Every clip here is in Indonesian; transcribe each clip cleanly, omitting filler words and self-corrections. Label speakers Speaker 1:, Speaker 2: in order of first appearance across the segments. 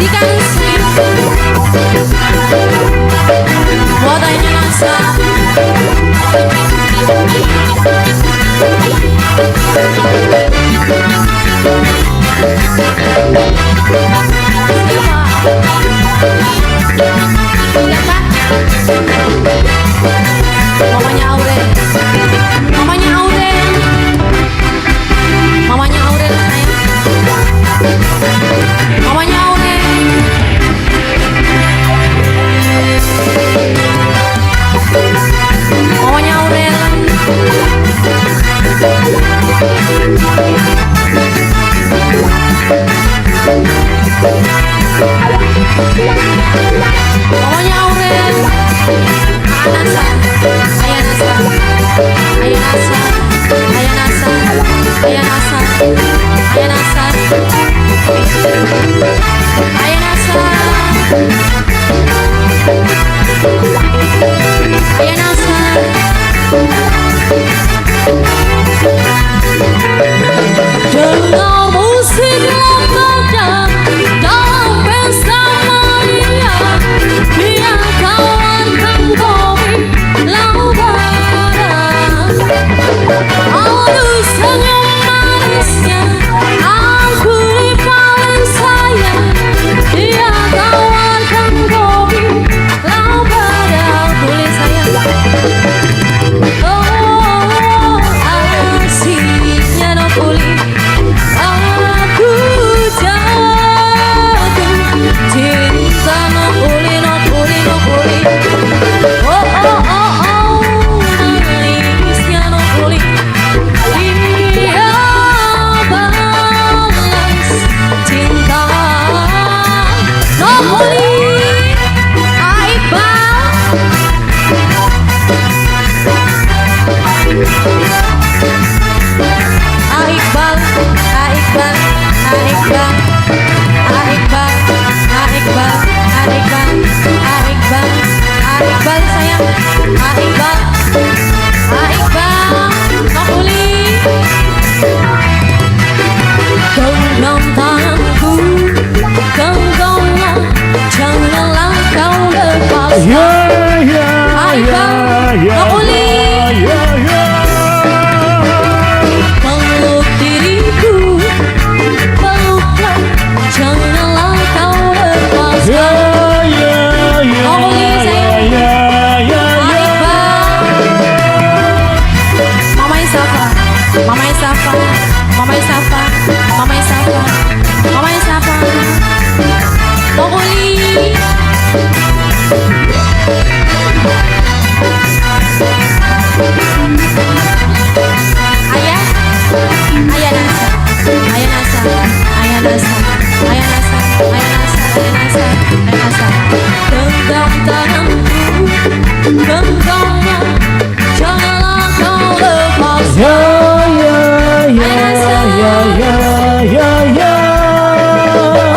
Speaker 1: majikan sweet buat ayahnya Nasa. Mamanya Aurel, mamanya Aurel, mamanya Aurel sayang, mamanya Aurel, mamanya Aurel, mamanya Aurel, Nasa, ayah Nasa, ayah Nasa, ayah Nasa, ayah Nasa, ayah Nasa, ayah Nasa, ayah Nasa. Dengar musik lambada dalam pesta Maria, dia kawan Kang Bobi Laubara. Aduh senyum manisnya, aku paling sayang, dia kawan Kang Bobi Laubara. Boleh sayang. Oh, asiknya no boleh. Aku jatuh cinta no boleh, no boleh, no boleh. Oh, oh, oh, oh, nangisnya no boleh. Dia balas cinta no boleh. Iqbal, Iqbal, Iqbal, Iqbal, Iqbal, Iqbal, Iqbal, Iqbal sayang, Iqbal, Iqbal, no boleh. Genggam tanganku, genggamlah, janganlah kau lepas. Iqbal, no boleh. Peluk diriku, peluklah, janganlah kau lepaskan. Oh boleh sayang. Mama Isafa, Mama Isafa, Mama Isafa, Mama Isafa, Mama Isafa. Oh boleh. Ayah, ayah Nasa, ayah Nasa, ayah Nasa, ayah Nasa, ayah Nasa, ayah Nasa, ayah Nasa. Genggam tanganku, genggamlah, janganlah kau lepaskan. Ayah Nasa,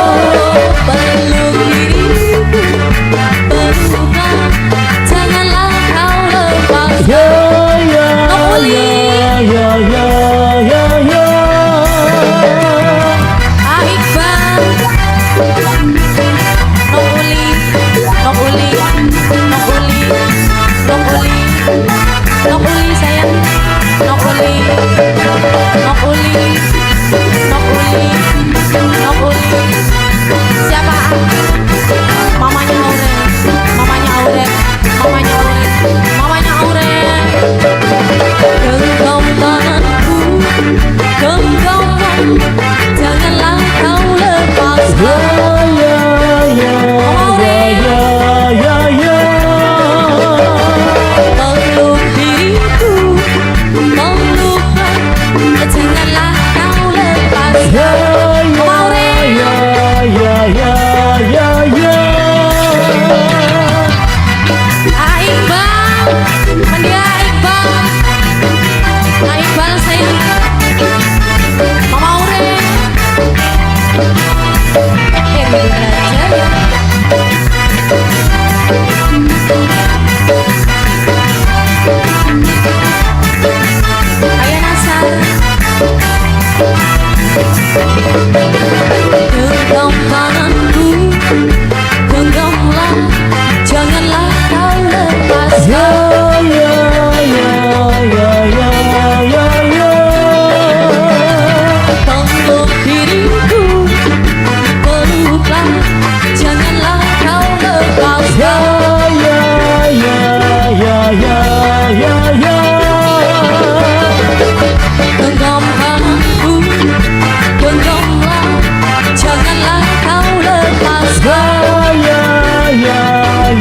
Speaker 1: oh, peluk diriku, peluklah, janganlah kau lepaskan. No boleh. No boleh sayang, no boleh, no boleh, no boleh, no boleh. Siapa? Mamanya Aurel, mamanya Aurel, mamanya Aurel, mamanya Aurel. Genggam tanganku, genggamlah, janganlah kau lepaskan. Peluk diriku, peluklah, janganlah kau lepaskan. Iqbal, Mandia Iqbal, Iqbal sayang, Mama Aurel.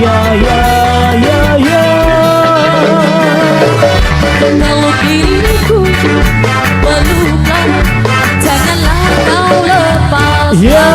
Speaker 2: ya ya ya ya.
Speaker 1: Kalau diriku berluka, janganlah kau lepaskan.